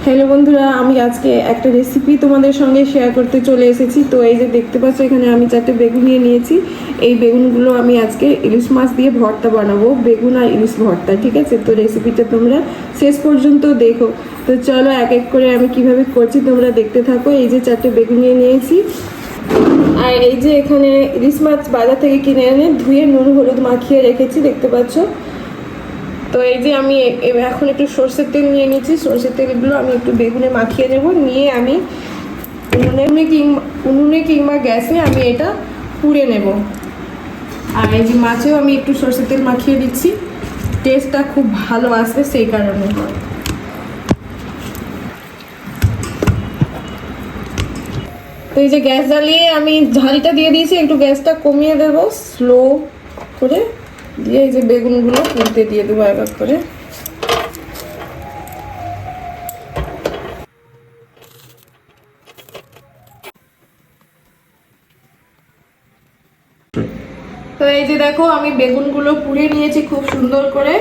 Hello বন্ধুরা, আমি আজকে একটা রেসিপি তোমাদের সঙ্গে শেয়ার করতে চলে এসেছি। তো এই যে দেখতে পাচ্ছ, এখানে আমি 4টে বেগুন নিয়ে নিয়েছি। এই বেগুনগুলো আমি আজকে ইলিশ মাছ দিয়ে ভর্তা বানাবো, বেগুন আর ইলিশ ভর্তা। ঠিক আছে, তো রেসিপিটা তোমরা শেষ পর্যন্ত দেখো। তো চলো এক এক করে আমি কিভাবে করছি তোমরা দেখতে থাকো। এই যে 4টে বেগুন নিয়ে নিয়েছি, আর এই যে এখানে ইলিশ মাছ বাজার থেকে কিনে এনে ধুয়ে নুন হলুদ মাখিয়ে রেখেছি, দেখতে পাচ্ছ। তো এই যে আমি এখন একটু সর্ষের তেল নিয়ে নিয়েছি। সর্ষের তেলগুলো আমি একটু বেগুনে মাখিয়ে নেব, নিয়ে আমি উনুনে কিংবা গ্যাসে আমি এটা পুড়ে নেব। আর এই যে মাছেও আমি একটু সর্ষের তেল মাখিয়ে দিচ্ছি, টেস্টটা খুব ভালো আসবে সেই কারণে। তো এই যে গ্যাস জ্বালিয়ে আমি ঝাড়িটা দিয়ে দিয়েছি, একটু গ্যাসটা কমিয়ে দেবো স্লো করে, দিয়ে এই যে বেগুনগুলো পুড়তে দিয়ে দেবো এক এক করে। তো এই যে দেখো, আমি বেগুনগুলো পুড়ে নিয়েছি খুব সুন্দর করে।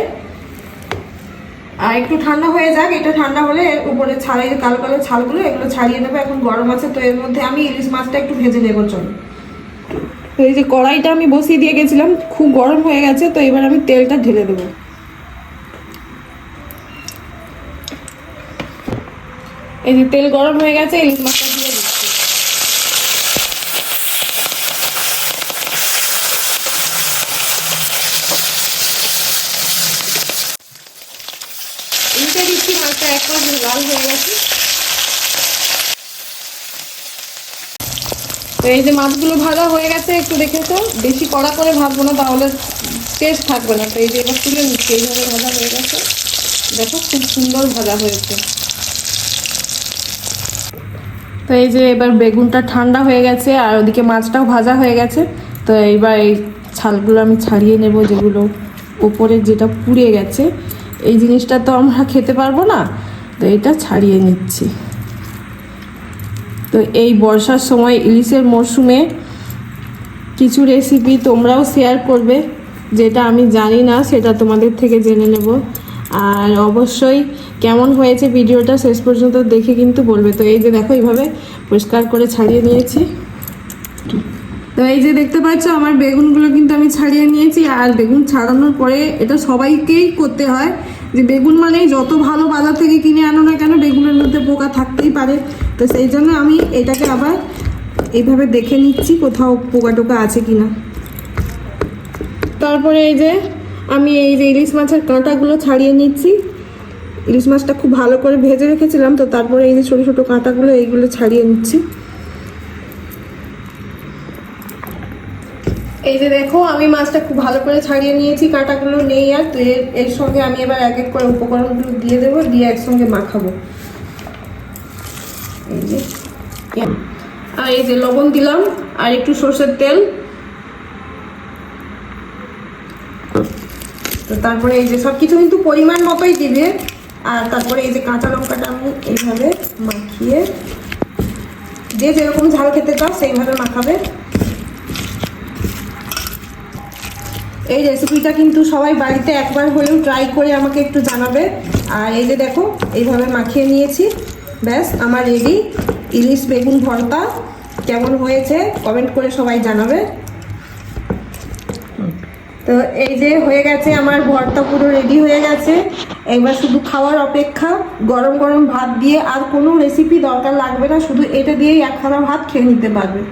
আর একটু ঠান্ডা হয়ে যাক, এটা ঠান্ডা হলে এর উপরে ছাড়িয়ে কালো কালো ছালগুলো এগুলো ছাড়িয়ে নেবে। এখন গরম আছে, তো এর মধ্যে আমি ইলিশ মাছটা একটু ভেজে নেবো। চলো, তো এই যে কড়াইটা আমি বসিয়ে দিয়ে গেছিলাম, খুব গরম হয়ে গেছে। তো এবার আমি তেলটা ঢেলে দেবো। এই যে তেল গরম হয়ে গেছে, ইলিশ মাছটা দিয়ে দিচ্ছি। উল্টে দিচ্ছি, মাছটা এক পাশ লাল হয়ে গেছে। তো এই যে মাছগুলো ভাজা হয়ে গেছে, একটু দেখেছো, বেশি কড়া করে ভাজবো না, তাহলে টেস্ট থাকবে না। তো এই যে এবার তুলে নিচ্ছি, এইভাবে ভাজা হয়ে গেছে। দেখো খুব সুন্দর ভাজা হয়েছে। তো এই যে এবার বেগুনটা ঠান্ডা হয়ে গেছে, আর ওদিকে মাছটাও ভাজা হয়ে গেছে। তো এইবার এই ছালগুলো আমি ছাড়িয়ে নেব, যেগুলো ওপরে যেটা পুড়ে গেছে। এই জিনিসটা তো আমরা খেতে পারবো না, তো এটা ছাড়িয়ে নিচ্ছি। তো এই বর্ষার সময় ইলিশের মরশুমে কিছু রেসিপি তোমরাও শেয়ার করবে, যেটা আমি জানি না সেটা তোমাদের থেকে জেনে নেব। আর অবশ্যই কেমন হয়েছে ভিডিওটা শেষ পর্যন্ত দেখে কিন্তু বলবে। তো এই যে দেখো, এইভাবে পরিষ্কার করে ছাড়িয়ে নিয়েছি। তো এই যে দেখতে পাচ্ছ, আমার বেগুনগুলো কিন্তু আমি ছাড়িয়ে নিয়েছি। আর বেগুন ছাড়ানোর পরে এটা সবাইকেই করতে হয়, যে বেগুন মানেই যত ভালো বাজার থেকে কিনে আনো না কেন, বেগুনের মধ্যে পোকা থাকতেই পারে। তো সেই জন্য আমি এটাকে আবার এইভাবে দেখে নিচ্ছি কোথাও পোকা টোকা আছে কিনা। তারপরে এই যে আমি এই যে ইলিশ মাছের কাঁটাগুলো ছাড়িয়ে নিচ্ছি। ইলিশ মাছটা খুব ভালো করে ভেজে রেখেছিলাম, তো তারপরে এই যে ছোটো ছোটো কাঁটাগুলো এইগুলো ছাড়িয়ে নিচ্ছি। এই যে দেখো, আমি মাছটা খুব ভালো করে ছাড়িয়ে নিয়েছি, কাঁটাগুলো নেই আর। তো এর সঙ্গে আমি এবার এক এক করে উপকরণগুলো দিয়ে দেবো, দিয়ে একসঙ্গে মাখাবো। এই যে, আর এই যে লবণ দিলাম, আর একটু সরষের তেল। তো তারপরে এই যে সবকিছু কিন্তু পরিমাণ মতোই দিবে। আর তারপরে এই যে কাঁচা লঙ্কাটা আমি এইভাবে মাখিয়ে, যে যেরকম ঝাল খেতে চাও সেইভাবে মাখাবে। এই রেসিপিটা কিন্তু সবাই বাড়িতে একবার হলেও ট্রাই করে আমাকে একটু জানাবে। আর এই যে দেখো, এইভাবে মাখিয়ে নিয়েছি, ব্যাস আমার রেডি ইলিশ বেগুন ভর্তা। কেমন হয়েছে কমেন্ট করে সবাই জানাবে। তো এই যে হয়ে গেছে আমার ভর্তা, পুরো রেডি হয়ে গেছে। এবার শুধু খাওয়ার অপেক্ষা। গরম গরম ভাত দিয়ে আর কোনো রেসিপি দরকার লাগবে না, শুধু এটা দিয়েই একখানা ভাত খেয়ে নিতে পারবে।